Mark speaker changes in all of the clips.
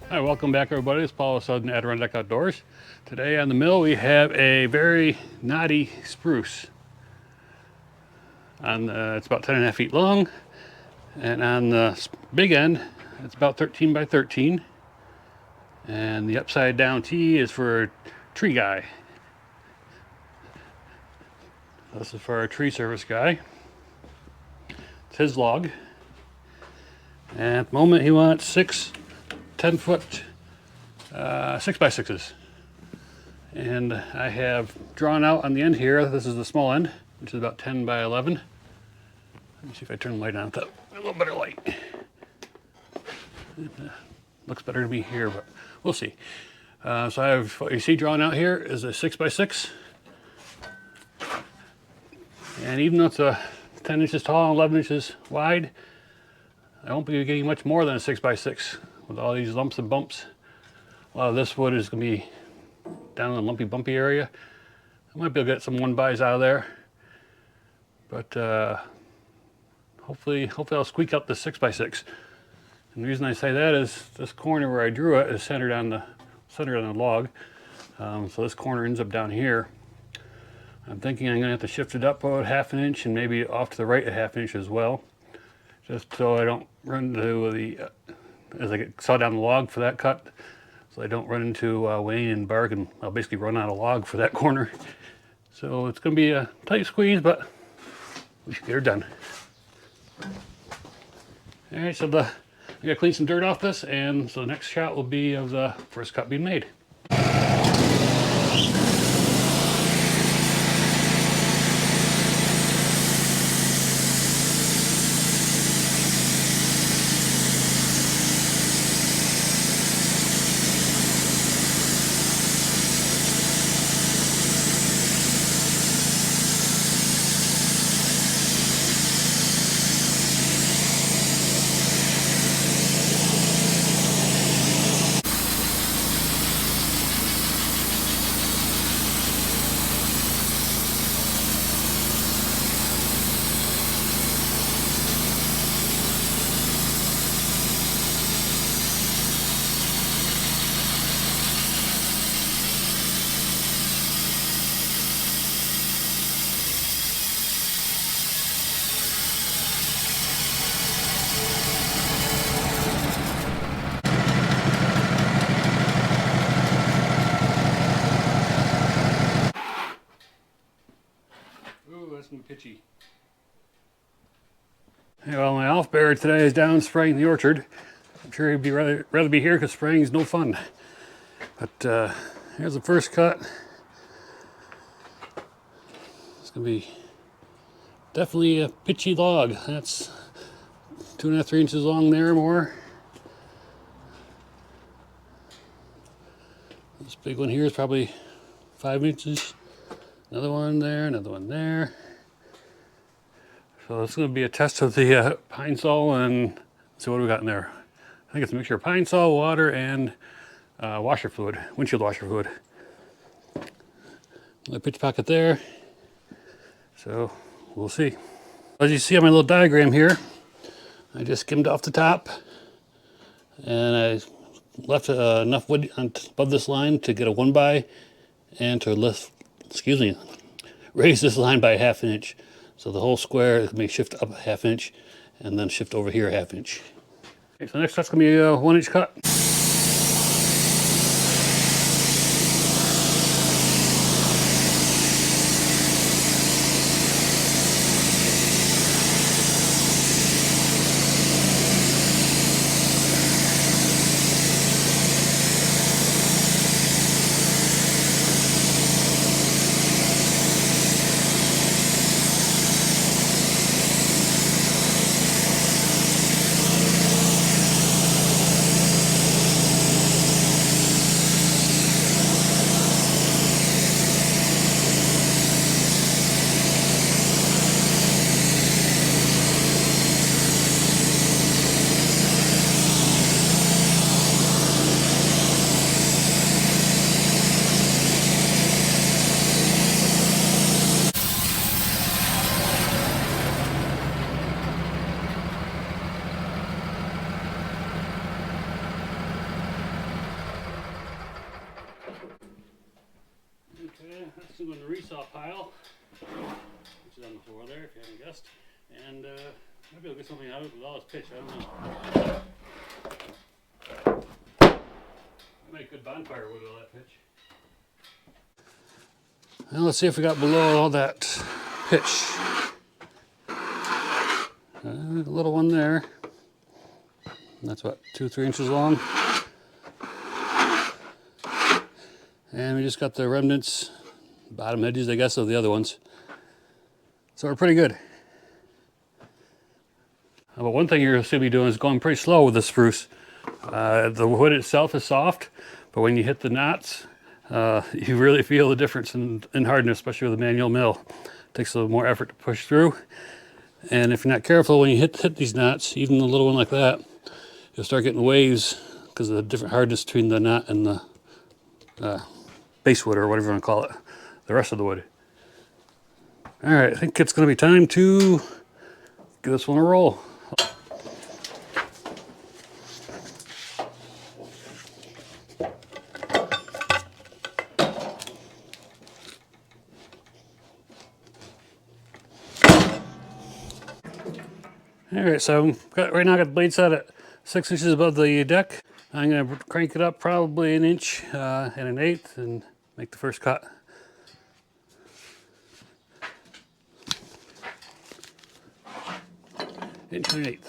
Speaker 1: Hi, welcome back everybody. It's Paul with Southern Adirondack Outdoors. Today on the mill we have a very knotty spruce. It's about 10.5 feet long, and on the big end it's about 13 by 13. And the upside down T is for a tree guy. This is for our tree service guy. It's his log. And at the moment he wants 6 10-foot 6x6s. And I have drawn out on the end here, this is the small end, which is about 10 by 11. Let me see if I turn the light on with a little better light. Looks better to me here, but we'll see. So I have, what you see drawn out here is a 6x6. And even though it's 10 inches tall and 11 inches wide, I won't be getting much more than a 6x6 with all these lumps and bumps. A lot of this wood is going to be down in the lumpy bumpy area. I might be able to get some 1-bys out of there, but hopefully I'll squeak out the 6x6. And the reason I say that is this corner where I drew it is centered on the log, so this corner ends up down here. I'm thinking I'm going to have to shift it up about 1/2 inch and maybe off to the right 1/2 inch as well, just so I don't run into the as I get saw down the log for that cut, so I don't run into Wayne and Bark, and I'll basically run out of log for that corner. So it's going to be a tight squeeze, but we should get her done. All right, so I got to clean some dirt off this, and so the next shot will be of the first cut being made. Pitchy. Hey, well, my elf bear today is down spraying the orchard. I'm sure he'd be rather be here because spraying is no fun. But here's the first cut. It's gonna be definitely a pitchy log. That's 2.5 3 inches long there or more. This big one here is probably 5 inches. Another one there, another one there. So it's going to be a test of the pine sol, and let's see what do we got in there. I think it's a mixture of pine sol, water, and washer fluid, windshield washer fluid. Another pitch pocket there. So we'll see. As you see on my little diagram here, I just skimmed off the top, and I left enough wood above this line to get a 1-by, and to raise this line by 1/2 inch. So the whole square may shift up 1/2 inch and then shift over here 1/2 inch. Okay, so next cut's gonna be a 1-inch cut. resaw pile, which is on the floor there if you haven't guessed, and maybe I'll get something out of it with all this pitch, I don't know. I make good bonfire wood with all that pitch. Now let's see if we got below all that pitch. A little one there. That's what, 2-3 inches long. And we just got the remnants, bottom edges, I guess, of the other ones. So we're pretty good. But one thing you're going to be doing is going pretty slow with the spruce. The wood itself is soft, but when you hit the knots, you really feel the difference in hardness, especially with a manual mill. It takes a little more effort to push through. And if you're not careful, when you hit these knots, even a little one like that, you'll start getting waves because of the different hardness between the knot and the base wood, or whatever you want to call it, the rest of the wood. All right, I think it's going to be time to give this one a roll. All right, so right now I got the blade set at 6 inches above the deck. I'm going to crank it up probably 1 inch and 1/8 and make the first cut. Inch and 1/8.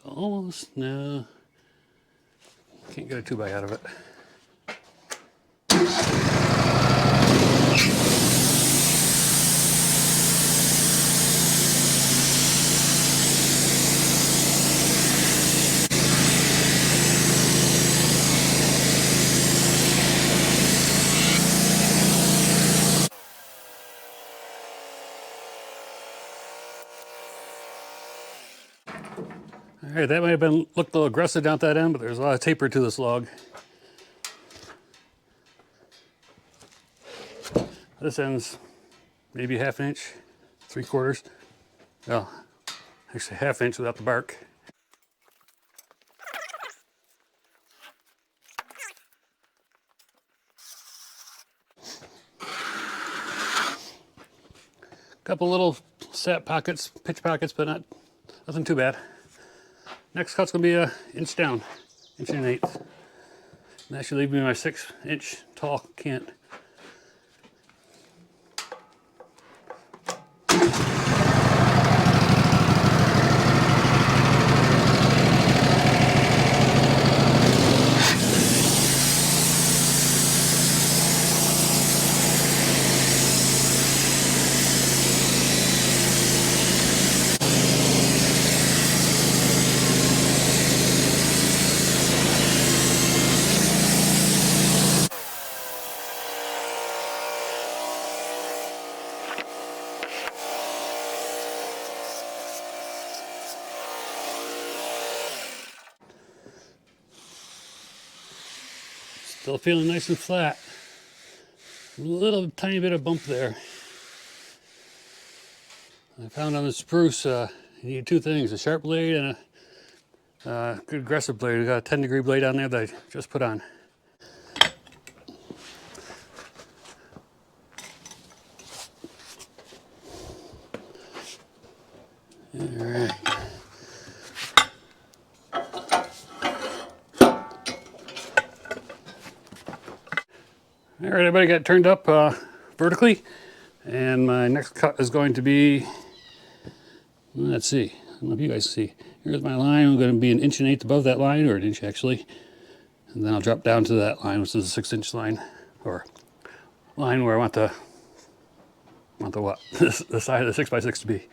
Speaker 1: Almost, no. Can't get a 2x out of it. All right, that might have looked a little aggressive down at that end, but there's a lot of taper to this log. This end's maybe 1/2 inch, 3/4. Well, actually 1/2 inch without the bark. Couple little sap pockets, pitch pockets, but nothing too bad. Next cut's gonna be 1 inch down, 1 1/8 inch. And that should leave me my 6 inch tall cant. Still feeling nice and flat. A little tiny bit of bump there. I found on the spruce, you need 2 things, a sharp blade and a good aggressive blade. We got a 10-degree blade on there that I just put on. All right. All right, everybody got turned up vertically, and my next cut is going to be, let's see, I don't know if you guys see. Here's my line. I'm going to be 1 1/8 inch above that line, or 1 inch actually, and then I'll drop down to that line, which is a 6 inch line, or line where I want the what? The side of the 6x6 to be.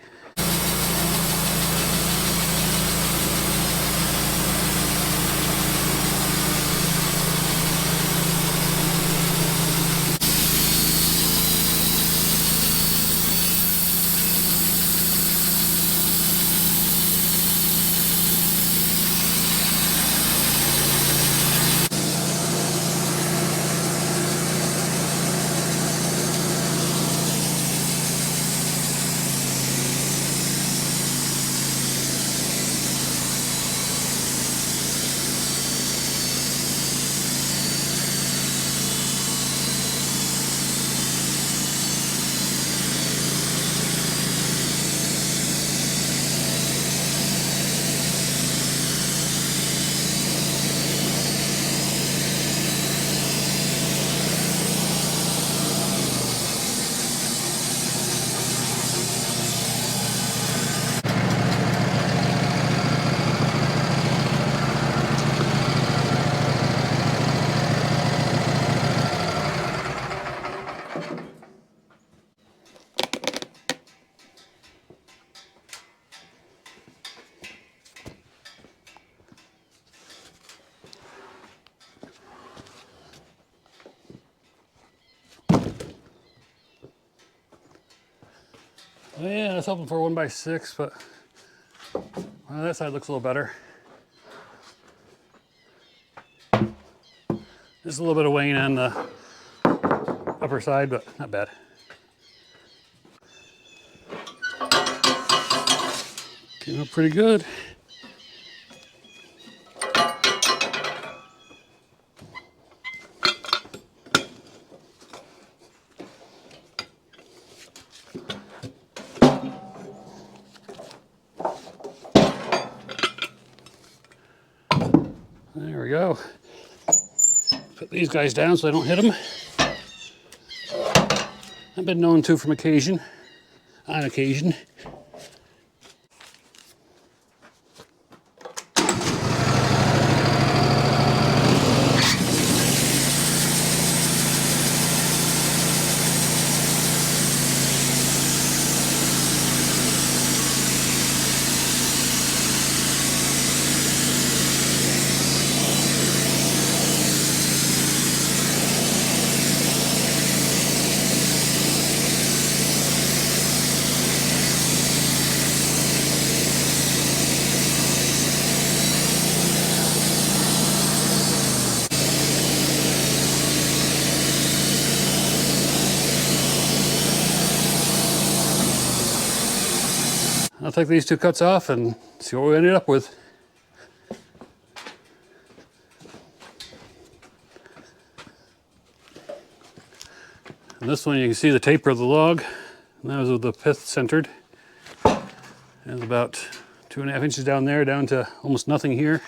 Speaker 1: Yeah, I was hoping for 1x6, but well, that side looks a little better. Just a little bit of wane on the upper side, but not bad. Came up pretty good. There we go. Put these guys down so I don't hit them. I've been known to on occasion. I'll take these two cuts off and see what we ended up with. And this one you can see the taper of the log. And that was with the pith centered. And about 2.5 inches down there, down to almost nothing here.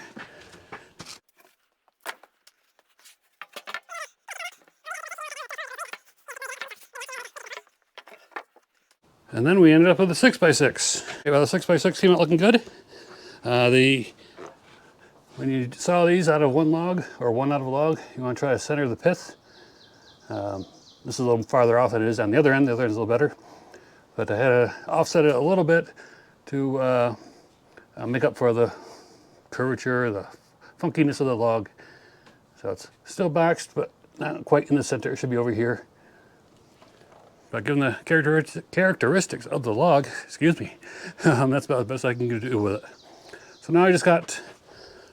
Speaker 1: And then we ended up with a 6x6. Okay, well, the 6x6 came out looking good. When you saw these out of one log, or one out of a log, you want to try to center the pith. This is a little farther off than it is on the other end. The other end is a little better. But I had to offset it a little bit to make up for the curvature, the funkiness of the log. So it's still boxed, but not quite in the center. It should be over here. But given the characteristics of the log, excuse me, that's about the best I can do with it. So now I just got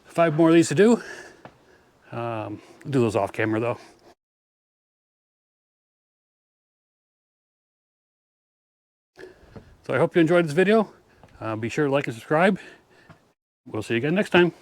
Speaker 1: 5 more of these to do. Do those off camera though. So I hope you enjoyed this video. Be sure to like and subscribe. We'll see you again next time.